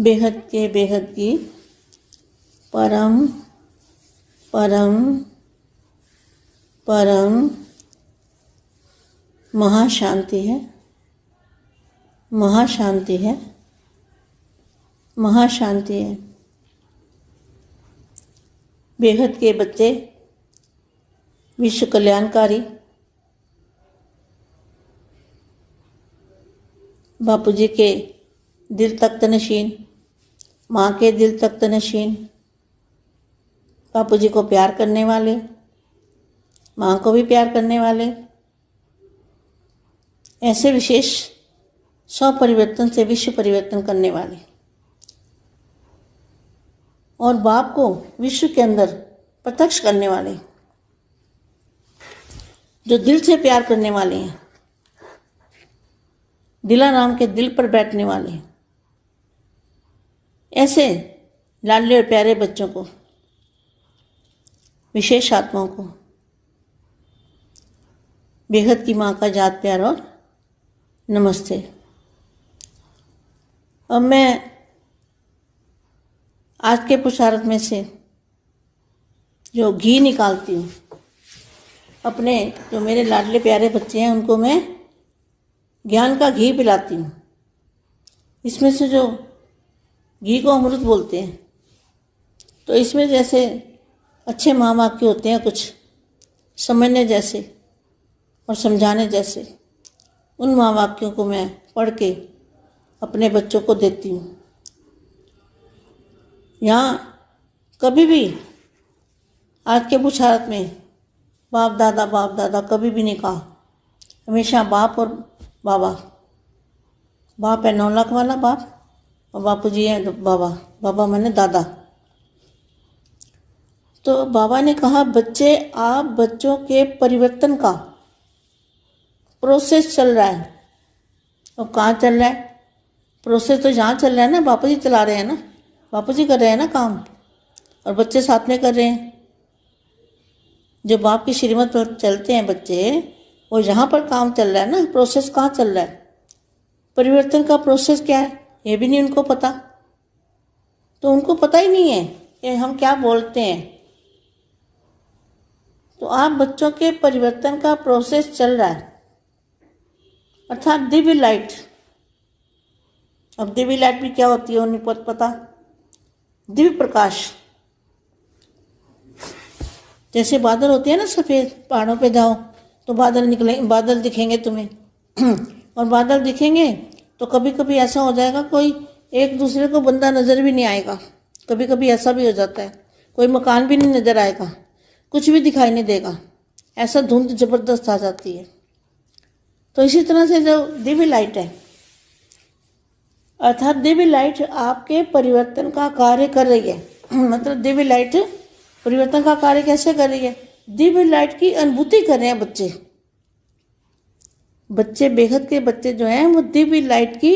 बेहद की परम परम परम महाशांति है, महाशांति है, महाशांति है। बेहद के बच्चे विश्व कल्याणकारी बापूजी के दिल तख्त नशीन, माँ के दिल तख्त नशीन, बापूजी को प्यार करने वाले, माँ को भी प्यार करने वाले, ऐसे विशेष 100 परिवर्तन से विश्व परिवर्तन करने वाले और बाप को विश्व के अंदर प्रत्यक्ष करने वाले, जो दिल से प्यार करने वाले हैं, दिलाराम के दिल पर बैठने वाले, ऐसे लाडले और प्यारे बच्चों को, विशेष आत्माओं को बेहद की माँ का जात प्यार और नमस्ते। अब मैं आज के पुरुषार्थ में से जो घी निकालती हूँ, अपने जो मेरे लाडले प्यारे बच्चे हैं उनको मैं ज्ञान का घी पिलाती हूँ। इसमें से जो घी को अमृत बोलते हैं, तो इसमें जैसे अच्छे महावाक्य होते हैं, कुछ समझने जैसे और समझाने जैसे, उन महावाक्यों को मैं पढ़ के अपने बच्चों को देती हूँ। यहाँ कभी भी आज के पुरुषार्थ में बाप दादा कभी भी नहीं कहा, हमेशा बाप और बाबा। बाप है 9 लाख वाला बाप और बापूजी है बाबा। बाबा मैंने दादा। तो बाबा ने कहा, बच्चे आप बच्चों के परिवर्तन का प्रोसेस चल रहा है। और कहाँ चल रहा है प्रोसेस? तो जहाँ चल रहा है ना, बापूजी चला रहे हैं ना, बापूजी कर रहे हैं ना काम, और बच्चे साथ में कर रहे हैं। जो बाप की श्रीमत पर चलते हैं बच्चे, वो जहाँ पर काम चल रहा है ना, प्रोसेस कहाँ चल रहा है, परिवर्तन का प्रोसेस क्या है, ये भी नहीं उनको पता। तो उनको पता ही नहीं है कि हम क्या बोलते हैं। तो आप बच्चों के परिवर्तन का प्रोसेस चल रहा है, अर्थात दिव्य लाइट। अब दिव्य लाइट भी क्या होती है उन्हें पता। दिव्य प्रकाश, जैसे बादल होते हैं ना सफ़ेद, पहाड़ों पे जाओ तो बादल निकले, बादल दिखेंगे तुम्हें और बादल दिखेंगे तो कभी कभी ऐसा हो जाएगा कोई एक दूसरे को बंदा नज़र भी नहीं आएगा। कभी कभी ऐसा भी हो जाता है, कोई मकान भी नहीं नज़र आएगा, कुछ भी दिखाई नहीं देगा, ऐसा धुंध ज़बरदस्त आ जाती है। तो इसी तरह से जो दिव्य लाइट है, अर्थात दिव्य लाइट आपके परिवर्तन का कार्य कर रही है। मतलब दिव्य लाइट परिवर्तन का कार्य कैसे कर रही है? दिव्य लाइट की अनुभूति कर रहे हैं बच्चे। बच्चे बेहद के बच्चे जो हैं वो दिव्य लाइट की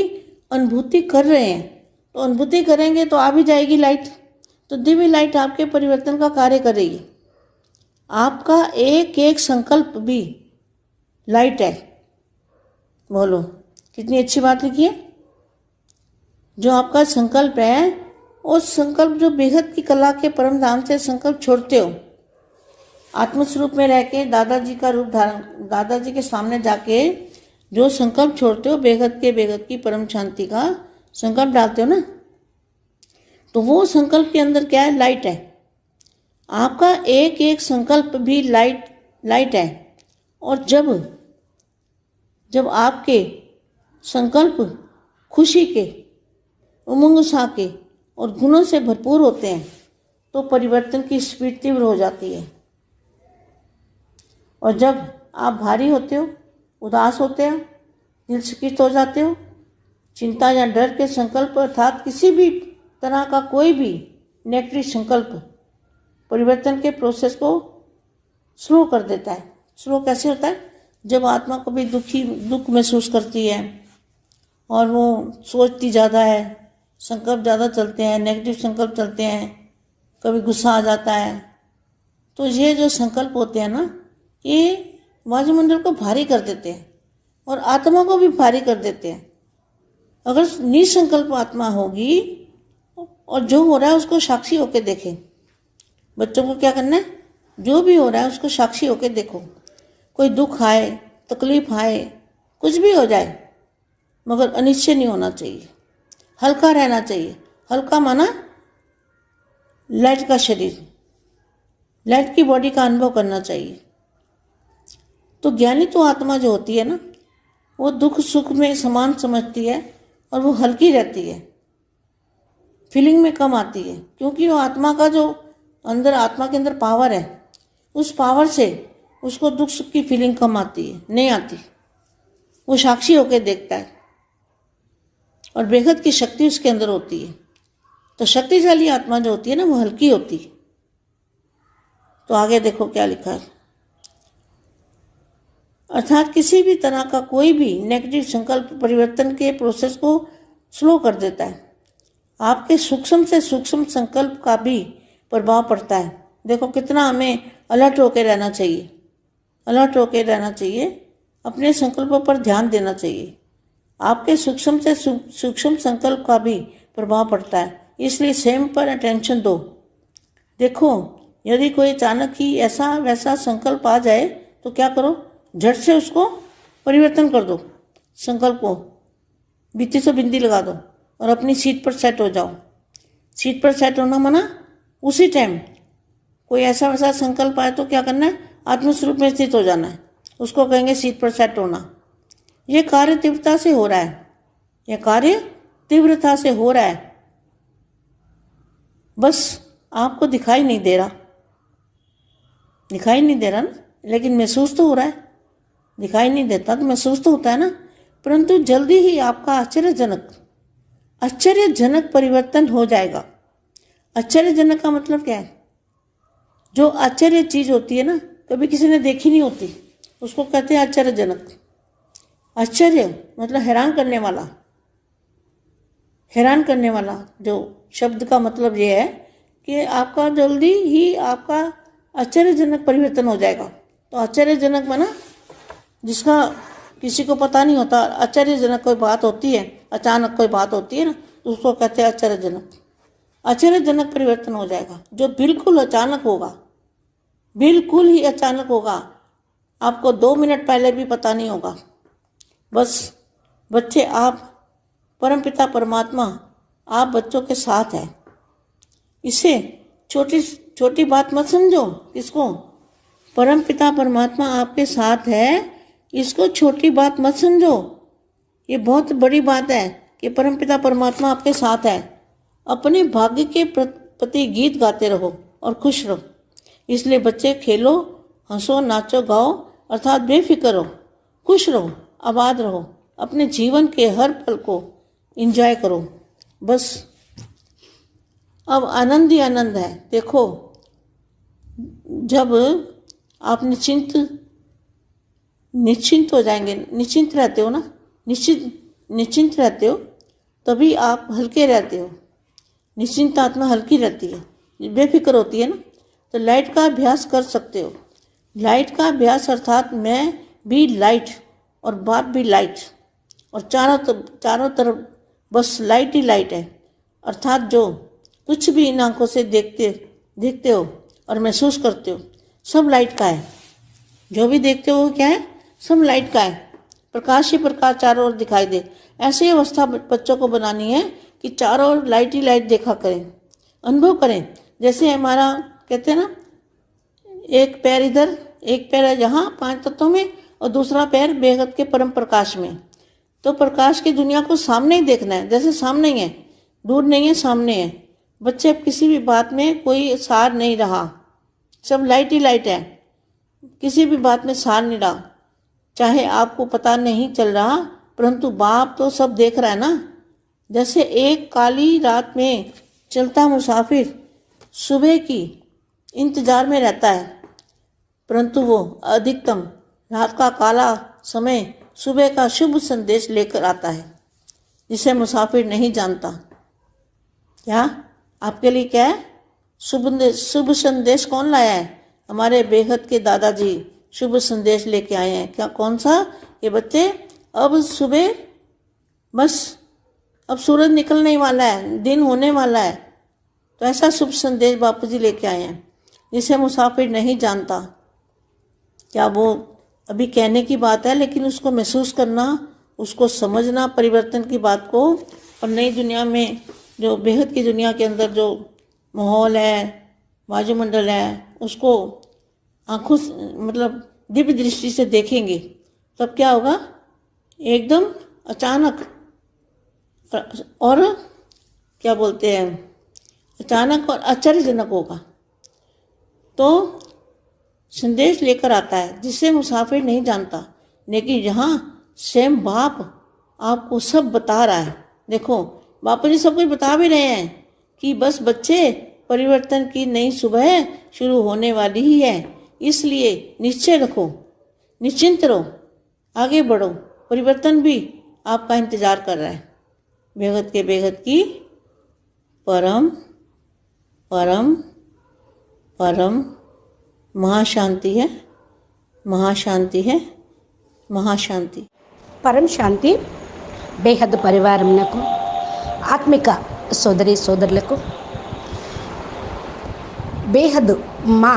अनुभूति कर रहे हैं। तो अनुभूति करेंगे तो आ भी जाएगी लाइट। तो दिव्य लाइट आपके परिवर्तन का कार्य कर रही है। आपका एक एक संकल्प भी लाइट है। बोलो कितनी अच्छी बात लिखी है। जो आपका संकल्प है, उस संकल्प जो बेहद की कला के परम धाम से संकल्प छोड़ते हो, आत्मस्वरूप में रह के दादाजी का रूप धारण, दादाजी के सामने जाके जो संकल्प छोड़ते हो, बेहद की परम शांति का संकल्प डालते हो ना, तो वो संकल्प के अंदर क्या है? लाइट है। आपका एक एक संकल्प भी लाइट है। और जब आपके संकल्प खुशी के, उमंग उत्साह के और गुणों से भरपूर होते हैं, तो परिवर्तन की स्पीड तीव्र हो जाती है। और जब आप भारी होते हो, उदास होते हो, दिल शिकिस्त हो जाते हो, चिंता या डर के संकल्प अर्थात किसी भी तरह का कोई भी नेगेटिव संकल्प परिवर्तन के प्रोसेस को स्लो कर देता है। स्लो कैसे होता है? जब आत्मा कभी दुख महसूस करती है और वो सोचती ज़्यादा है, संकल्प ज़्यादा चलते हैं, नेगेटिव संकल्प चलते हैं, कभी गुस्सा आ जाता है, तो ये जो संकल्प होते हैं ना, ये वायुमंडल को भारी कर देते हैं और आत्मा को भी भारी कर देते हैं। अगर निसंकल्प आत्मा होगी और जो हो रहा है उसको साक्षी होकर देखें। बच्चों को क्या करना है, जो भी हो रहा है उसको साक्षी होकर देखो। कोई दुख आए, तकलीफ आए, कुछ भी हो जाए, मगर अनिश्चय नहीं होना चाहिए, हल्का रहना चाहिए। हल्का माना लाइट का शरीर, लाइट की बॉडी का अनुभव करना चाहिए। तो ज्ञानी तो आत्मा जो होती है ना, वो दुख सुख में समान समझती है और वो हल्की रहती है, फीलिंग में कम आती है, क्योंकि वो आत्मा का जो अंदर, आत्मा के अंदर पावर है, उस पावर से उसको दुख सुख की फीलिंग कम आती है, नहीं आती। वो साक्षी होकर देखता है और बेहद की शक्ति उसके अंदर होती है। तो शक्तिशाली आत्मा जो होती है ना, वो हल्की होती है। तो आगे देखो क्या लिखा है। अर्थात किसी भी तरह का कोई भी नेगेटिव संकल्प परिवर्तन के प्रोसेस को स्लो कर देता है। आपके सूक्ष्म से सूक्ष्म संकल्प का भी प्रभाव पड़ता है। देखो कितना हमें अलर्ट होकर रहना चाहिए, अलर्ट होकर रहना चाहिए, अपने संकल्पों पर ध्यान देना चाहिए। आपके सूक्ष्म से सूक्ष्म संकल्प का भी प्रभाव पड़ता है, इसलिए स्वयं पर अटेंशन दो। देखो यदि कोई अचानक ही ऐसा वैसा संकल्प आ जाए तो क्या करो, झट से उसको परिवर्तन कर दो, संकल्प को बीती से बिंदी लगा दो और अपनी सीट पर सेट हो जाओ। सीट पर सेट होना माना उसी टाइम कोई ऐसा वैसा संकल्प आए तो क्या करना है, आत्मस्वरूप में स्थित हो जाना है, उसको कहेंगे सीट पर सेट होना। ये कार्य तीव्रता से हो रहा है, यह कार्य तीव्रता से हो रहा है, बस आपको दिखाई नहीं दे रहा, दिखाई नहीं दे रहा ना, लेकिन महसूस तो हो रहा है। दिखाई नहीं देता तो महसूस तो होता है ना, परंतु जल्दी ही आपका आश्चर्यजनक परिवर्तन हो जाएगा। आश्चर्यजनक का मतलब क्या है, जो आश्चर्य चीज होती है ना, कभी किसी ने देखी नहीं होती, उसको कहते हैं आश्चर्यजनक। आश्चर्य मतलब हैरान करने वाला, हैरान करने वाला जो शब्द का मतलब ये है कि आपका जल्दी ही आपका आश्चर्यजनक परिवर्तन हो जाएगा। तो आश्चर्यजनक माना जिसका किसी को पता नहीं होता, आश्चर्यजनक कोई बात होती है, अचानक कोई बात होती है ना, तो उसको कहते हैं आश्चर्यजनक। आश्चर्यजनक परिवर्तन हो जाएगा जो बिल्कुल अचानक होगा, बिल्कुल ही अचानक होगा, आपको 2 मिनट पहले भी पता नहीं होगा। बस बच्चे, आप परमपिता परमात्मा आप बच्चों के साथ है, इसे छोटी छोटी बात मत समझो। इसको परमपिता परमात्मा आपके साथ है, इसको छोटी बात मत समझो, ये बहुत बड़ी बात है कि परमपिता परमात्मा आपके साथ है। अपने भाग्य के प्रति गीत गाते रहो और खुश रहो। इसलिए बच्चे खेलो, हंसो, नाचो, गाओ, अर्थात बेफिक्र रहो, खुश रहो, आबाद रहो, अपने जीवन के हर पल को एंजॉय करो। बस अब आनंद ही आनंद है। देखो जब आप निश्चिंत हो जाएंगे, निश्चिंत रहते हो ना, निश्चिंत रहते हो, तभी आप हल्के रहते हो। निश्चिंत आत्मा हल्की रहती है, बेफिक्र होती है ना। तो लाइट का अभ्यास कर सकते हो। लाइट का अभ्यास अर्थात मैं भी लाइट और बाप भी लाइट, और चारों तरफ बस लाइट ही लाइट है। अर्थात जो कुछ भी इन आंखों से देखते हो और महसूस करते हो, सब लाइट का है। जो भी देखते हो क्या है, सब लाइट का है। प्रकाश ही प्रकाश चारों ओर दिखाई दे। ऐसी अवस्था बच्चों को बनानी है कि चारों ओर लाइट ही लाइट देखा करें, अनुभव करें। जैसे हमारा कहते हैं ना, एक पैर इधर, एक पैर है यहाँ 5 तत्वों में, और दूसरा पैर बेहद के परम प्रकाश में। तो प्रकाश की दुनिया को सामने ही देखना है, जैसे सामने ही है, दूर नहीं है, सामने है। बच्चे अब किसी भी बात में कोई सार नहीं रहा, सब लाइट ही लाइट है, किसी भी बात में सार नहीं रहा। चाहे आपको पता नहीं चल रहा, परंतु बाप तो सब देख रहा है ना। जैसे एक काली रात में चलता मुसाफिर सुबह की इंतजार में रहता है, परंतु वो अधिकतम रात का काला समय सुबह का शुभ संदेश लेकर आता है, जिसे मुसाफिर नहीं जानता। क्या आपके लिए क्या है शुभ संदेश? कौन लाया है? हमारे बेहद के दादाजी शुभ संदेश लेके आए हैं। क्या, कौन सा? ये बच्चे अब सुबह, बस अब सूरज निकलने वाला है, दिन होने वाला है, तो ऐसा शुभ संदेश बापू जी लेके आए हैं, जिसे मुसाफिर नहीं जानता। क्या वो अभी कहने की बात है, लेकिन उसको महसूस करना, उसको समझना, परिवर्तन की बात को, और नई दुनिया में, जो बेहद की दुनिया के अंदर जो माहौल है, वायुमंडल है, उसको आंखों मतलब दिव्य दृष्टि से देखेंगे, तब क्या होगा, एकदम अचानक और क्या बोलते हैं, अचानक और आश्चर्यजनक होगा। तो संदेश लेकर आता है जिसे मुसाफिर नहीं जानता, लेकिन यहाँ स्वयं बाप आपको सब बता रहा है। देखो बापू जी सब कुछ बता भी रहे हैं कि बस बच्चे, परिवर्तन की नई सुबह शुरू होने वाली ही है, इसलिए निश्चय रखो, निश्चिंत रहो, आगे बढ़ो, परिवर्तन भी आपका इंतजार कर रहा है। बेहद के बेहद की परम परम परम महाशांति है, महाशांति है, महाशांति। పరం శాంతి బేహద్ పరివారంకు ఆత్మిక సోదరి సోదరులకు బేహద్ మా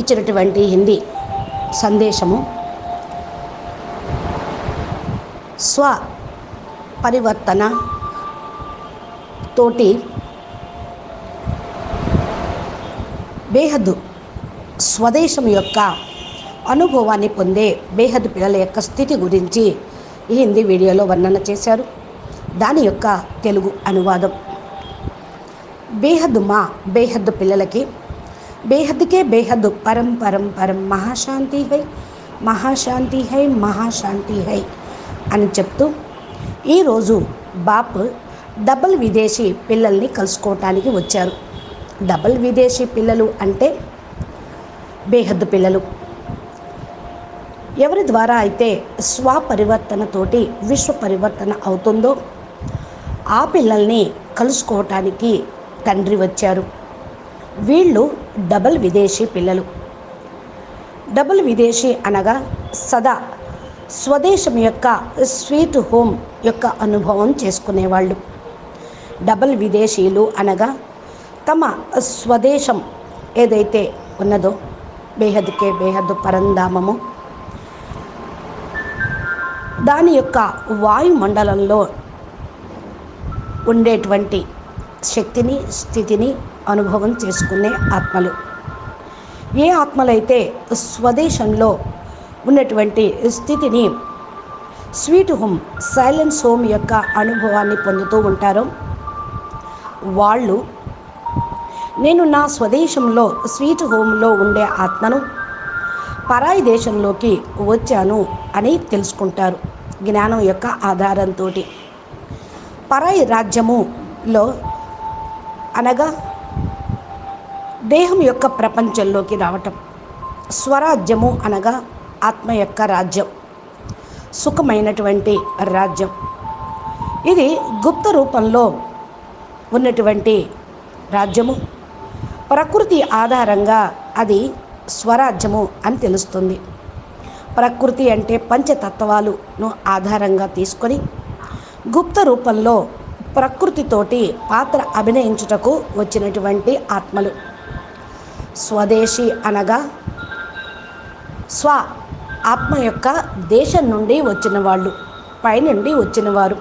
ఇచ్చినటువంటి హిందీ సందేశము స్వ పరివర్తన తోటి బేహద్ స్వదేశం యొక్క అనుభవాన్ని పొందే బేహద్ పిల్లల యొక్క స్థితి గురించి ఈ హిందీ వీడియోలో వర్ణన చేశారు. దాని యొక్క తెలుగు అనువాదం. బేహద్ మా బేహద్ పిల్లలకి బేహద్కే బేహద్ పరం పరం పరం మహాశాంతి హై, మహాశాంతి హై, మహాశాంతి హై అని చెప్తూ ఈరోజు బాప్ డబుల్ విదేశీ పిల్లల్ని కలుసుకోవటానికి వచ్చారు. డబుల్ విదేశీ పిల్లలు అంటే బేహద్ పిల్లలు. ఎవరి ద్వారా అయితే స్వపరివర్తనతోటి విశ్వ పరివర్తన అవుతుందో ఆ పిల్లల్ని కలుసుకోవటానికి తండ్రి వచ్చారు. వీళ్ళు డబుల్ విదేశీ పిల్లలు. డబుల్ విదేశీ అనగా సదా స్వదేశం యొక్క స్వీట్ హోమ్ యొక్క అనుభవం చేసుకునేవాళ్ళు. డబుల్ విదేశీయులు అనగా తమ స్వదేశం ఏదైతే ఉన్నదో బేహద్కే బేహద్ పరంధామము, దాని యొక్క వాయుమండలంలో ఉండేటువంటి శక్తిని, స్థితిని అనుభవం చేసుకునే ఆత్మలు. ఏ ఆత్మలైతే స్వదేశంలో ఉన్నటువంటి స్థితిని, స్వీట్ హోమ్, సైలెన్స్ హోమ్ యొక్క అనుభవాన్ని పొందుతూ ఉంటారో వాళ్ళు నేను నా స్వదేశంలో స్వీట్ హోమ్లో ఉండే ఆత్మను పరాయి దేశంలోకి వచ్చాను అని తెలుసుకుంటారు. జ్ఞానం యొక్క ఆధారంతో పరాయి రాజ్యములో అనగా దేహం యొక్క ప్రపంచంలోకి రావటం. స్వరాజ్యము అనగా ఆత్మ యొక్క రాజ్యం, సుఖమైనటువంటి రాజ్యం. ఇది గుప్త రూపంలో ఉన్నటువంటి రాజ్యము. ప్రకృతి ఆధారంగా అది స్వరాజ్యము అని తెలుస్తుంది. ప్రకృతి అంటే పంచతత్వాలను ఆధారంగా తీసుకొని గుప్త రూపంలో ప్రకృతితోటి పాత్ర అభినయించుటకు వచ్చినటువంటి ఆత్మలు. స్వదేశీ అనగా స్వ ఆత్మ యొక్క దేశం నుండి వచ్చిన వాళ్ళు, పైనుండి వచ్చినవారు.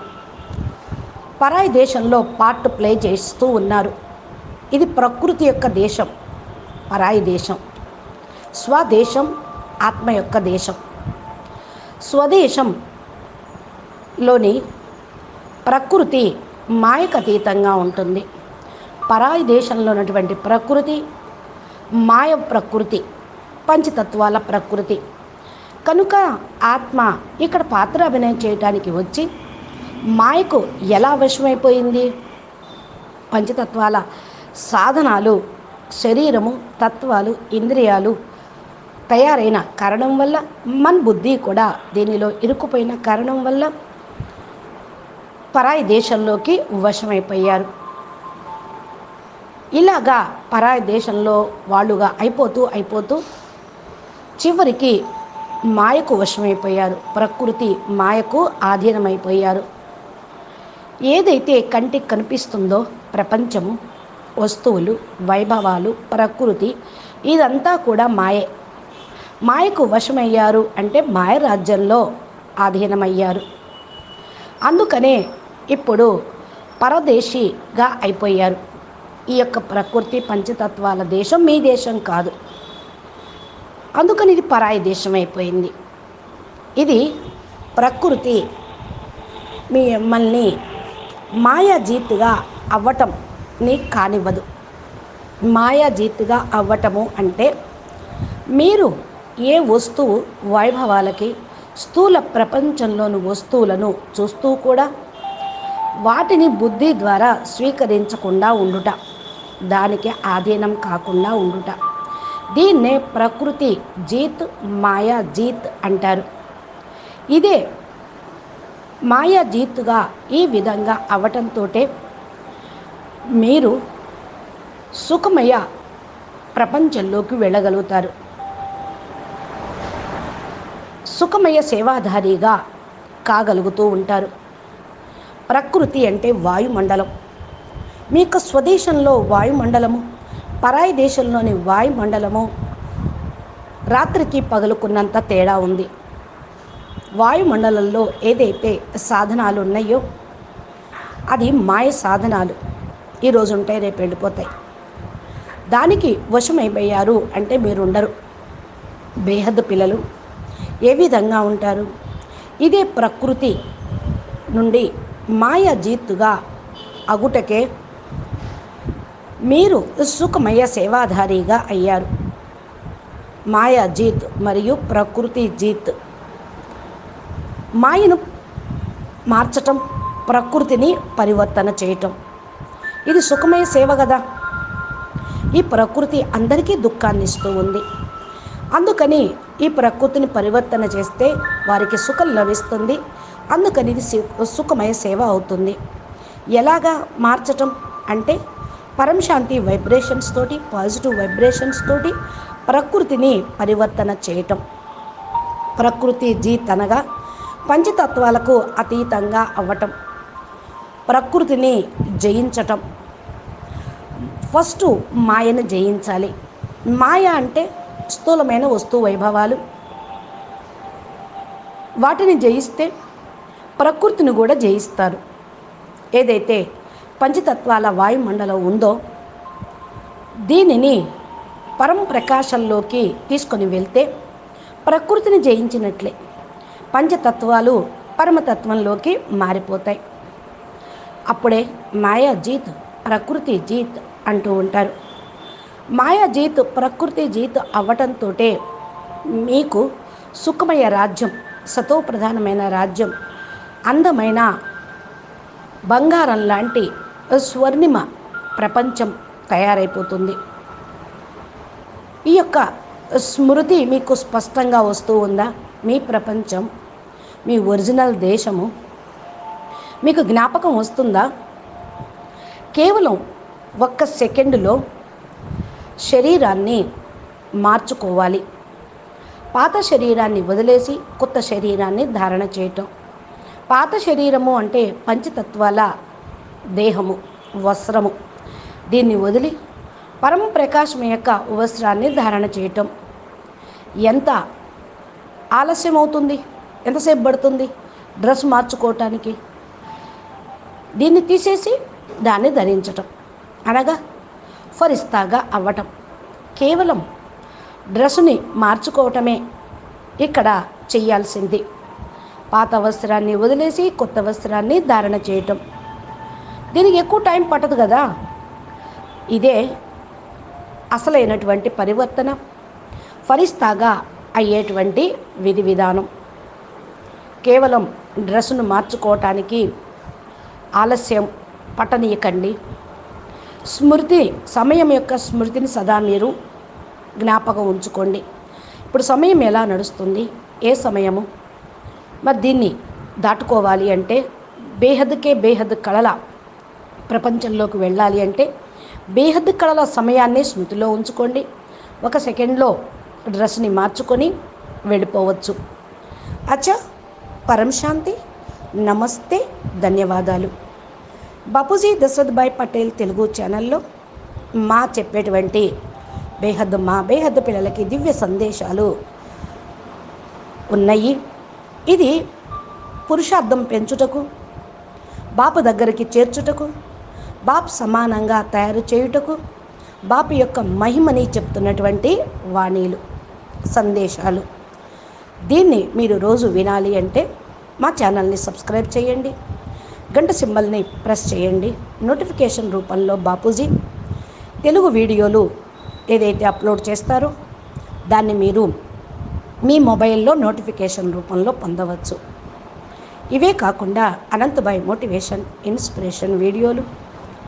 పరాయి దేశంలో పార్ట్ ప్లే చేస్తూ ఉన్నారు. ఇది ప్రకృతి యొక్క దేశం, పరాయి దేశం. స్వదేశం ఆత్మ యొక్క దేశం. స్వదేశంలోని ప్రకృతి మాయకు అతీతంగా ఉంటుంది. పరాయి దేశంలో ఉన్నటువంటి ప్రకృతి మాయ ప్రకృతి, పంచతత్వాల ప్రకృతి. కనుక ఆత్మ ఇక్కడ పాత్ర అభినయం చేయడానికి వచ్చి మాయకు ఎలా వశమైపోయింది? పంచతత్వాల సాధనాలు, శరీరము, తత్వాలు, ఇంద్రియాలు తయారైన కారణం వల్ల, మన బుద్ధి కూడా దీనిలో ఇరుక్కుపోయిన కారణం వల్ల పరాయి దేశంలోకి వశమైపోయారు. ఇలాగా పరాయి దేశంలో వాళ్ళుగా అయిపోతూ చివరికి మాయకు వశమైపోయారు. ప్రకృతి మాయకు ఆధీనమైపోయారు. ఏదైతే కంటికి కనిపిస్తుందో ప్రపంచము, వస్తువులు, వైభవాలు, ప్రకృతి ఇదంతా కూడా మాయే. మాయకు వశమయ్యారు అంటే మాయ రాజ్యంలో ఆధీనమయ్యారు. అందుకనే ఇప్పుడు పరదేశిగా అయిపోయారు. ఈ యొక్క ప్రకృతి పంచతత్వాల దేశం మీ దేశం కాదు. అందుకని ఇది పరాయి దేశం అయిపోయింది. ఇది ప్రకృతి మిమ్మల్ని మాయాజీతుగా అవ్వటంని కానివ్వదు. మాయాజీతుగా అవ్వటము అంటే మీరు ఏ వస్తువు వైభవాలకి స్థూల ప్రపంచంలోని వస్తువులను చూస్తూ కూడా వాటిని బుద్ధి ద్వారా స్వీకరించకుండా ఉండుట, దానికి ఆధీనం కాకుండా ఉండుట, దీన్నే ప్రకృతి జీత్, మాయా జీత్ అంటారు. ఇదే మాయాజీతుగా ఈ విధంగా అవటంతో మీరు సుఖమయ ప్రపంచంలోకి వెళ్ళగలుగుతారు. సుఖమయ సేవాధారిగా కాగలుగుతూ ఉంటారు. ప్రకృతి అంటే వాయుమండలం. మీకు స్వదేశంలో వాయుమండలము, పరాయి దేశంలోని వాయుమండలము రాత్రికి పగలుకున్నంత తేడా ఉంది. వాయుమండలంలో ఏదైతే సాధనాలు ఉన్నాయో అది మాయ సాధనాలు. ఈరోజు ఉంటాయి, రేపు వెళ్ళిపోతాయి. దానికి వశమైపోయారు అంటే మీరు ఉండరు. బేహద్దు పిల్లలు ఏ విధంగా ఉంటారు? ఇదే ప్రకృతి నుండి మాయాజీతుగా అగుటకే మీరు సుఖమయ సేవాధారిగా అయ్యారు. మాయాజీత్ మరియు ప్రకృతి జీత్. మాయను మార్చటం, ప్రకృతిని పరివర్తన చేయటం, ఇది సుఖమయ సేవ కదా. ఈ ప్రకృతి అందరికీ దుఃఖాన్ని ఇస్తూ ఉంది. అందుకని ఈ ప్రకృతిని పరివర్తన చేస్తే వారికి సుఖం లభిస్తుంది. అందుకని ఇది సుఖమయ సేవ అవుతుంది. ఎలాగా మార్చటం అంటే పరంశాంతి వైబ్రేషన్స్ తోటి, పాజిటివ్ వైబ్రేషన్స్ తోటి ప్రకృతిని పరివర్తన చేయటం. ప్రకృతి జీత్ అనగా పంచతత్వాలకు అతీతంగా అవ్వటం, ప్రకృతిని జయించటం. ఫస్ట్ మాయను జయించాలి. మాయ అంటే స్థూలమైన వస్తు వైభవాలు. వాటిని జయిస్తే ప్రకృతిని కూడా జయిస్తారు. ఏదైతే పంచతత్వాల వాయుమండలం ఉందో దీనిని పరం ప్రకాశంలోకి తీసుకొని వెళ్తే ప్రకృతిని జయించినట్లే. పంచతత్వాలు పరమతత్వంలోకి మారిపోతాయి. అప్పుడే మాయా జీత్, ప్రకృతి జీత్ అంటూ ఉంటారు. మాయా జీత్, ప్రకృతి జీత్ అవ్వటంతో మీకు సుఖమయ రాజ్యం, సతోప్రధానమైన రాజ్యం, అందమైన బంగారం లాంటి స్వర్ణిమ ప్రపంచం తయారైపోతుంది. ఈ యొక్క స్మృతి మీకు స్పష్టంగా వస్తూ ఉందా? మీ ప్రపంచం, మీ ఒరిజినల్ దేశము మీకు జ్ఞాపకం వస్తుందా? కేవలం 1 సెకండులో శరీరాన్ని మార్చుకోవాలి. పాత శరీరాన్ని వదిలేసి కొత్త శరీరాన్ని ధారణ చేయటం. పాత శరీరము అంటే పంచతత్వాల దేహము, వస్త్రము. దీన్ని వదిలి పరమ ప్రకాశం యొక్క వస్త్రాన్ని ధారణ చేయటం. ఎంత ఆలస్యం అవుతుంది? ఎంతసేపు పడుతుంది డ్రెస్ మార్చుకోవటానికి? దీన్ని తీసేసి దాన్ని ధరించటం అనగా ఫరిస్తాగా అవ్వటం. కేవలం డ్రెస్సుని మార్చుకోవటమే ఇక్కడ చెయ్యాల్సింది. పాత వస్త్రాన్ని వదిలేసి కొత్త వస్త్రాన్ని ధారణ చేయటం. దీనికి ఎక్కువ టైం పట్టదు కదా. ఇదే అసలైనటువంటి పరివర్తన, ఫరిస్తాగా అయ్యేటువంటి విధి విధానం. కేవలం డ్రెస్సును మార్చుకోవటానికి ఆలస్యం పట్టనీయకండి. స్మృతి, సమయం యొక్క స్మృతిని సదా మీరు జ్ఞాపకం ఉంచుకోండి. ఇప్పుడు సమయం ఎలా నడుస్తుంది? ఏ సమయము? మరి దీన్ని దాటుకోవాలి అంటే బేహద్కే బేహద్ కళల ప్రపంచంలోకి వెళ్ళాలి అంటే బేహద్ కళల సమయాన్ని స్మృతిలో ఉంచుకోండి. 1 సెకండ్లో డ్రెస్ని మార్చుకొని వెళ్ళిపోవచ్చు. అచ్చా, పరం శాంతి. నమస్తే, ధన్యవాదాలు. బాపూజీ దశరథ్ భాయ్ పటేల్ తెలుగు ఛానల్లో మా చెప్పేటువంటి బేహద్దు పిల్లలకి దివ్య సందేశాలు ఉన్నాయి. ఇది పురుషార్థం పెంచుటకు, బాపు దగ్గరికి చేర్చుటకు, బాపు సమానంగా తయారు చేయుటకు, బాపు యొక్క మహిమని చెప్తున్నటువంటి వాణీలు, సందేశాలు. దీన్ని మీరు రోజు వినాలి అంటే మా ఛానల్ని సబ్స్క్రైబ్ చేయండి, గంట సింబల్ని ప్రెస్ చేయండి. నోటిఫికేషన్ రూపంలో బాపూజీ తెలుగు వీడియోలు ఏదైతే అప్లోడ్ చేస్తారో దాన్ని మీరు మీ మొబైల్లో నోటిఫికేషన్ రూపంలో పొందవచ్చు. ఇవే కాకుండా అనంతభాయ్ మోటివేషన్, ఇన్స్పిరేషన్ వీడియోలు,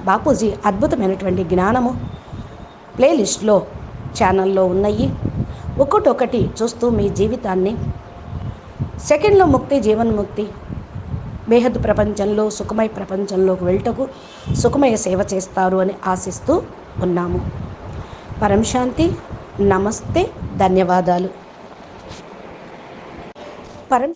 బాపూజీ అద్భుతమైనటువంటి జ్ఞానము ప్లేలిస్ట్లో ఛానల్లో ఉన్నాయి. ఒక్కొక్కటి చూస్తూ మీ జీవితాన్ని సెకండ్లో ముక్తి, జీవన్ముక్తి, బేహద్దు ప్రపంచంలో సుఖమయ ప్రపంచంలోకి వెళ్ళటకు సుఖమయ సేవ చేస్తారు అని ఆశిస్తూ ఉన్నాము. పరం శాంతి. నమస్తే, ధన్యవాదాలు. పరం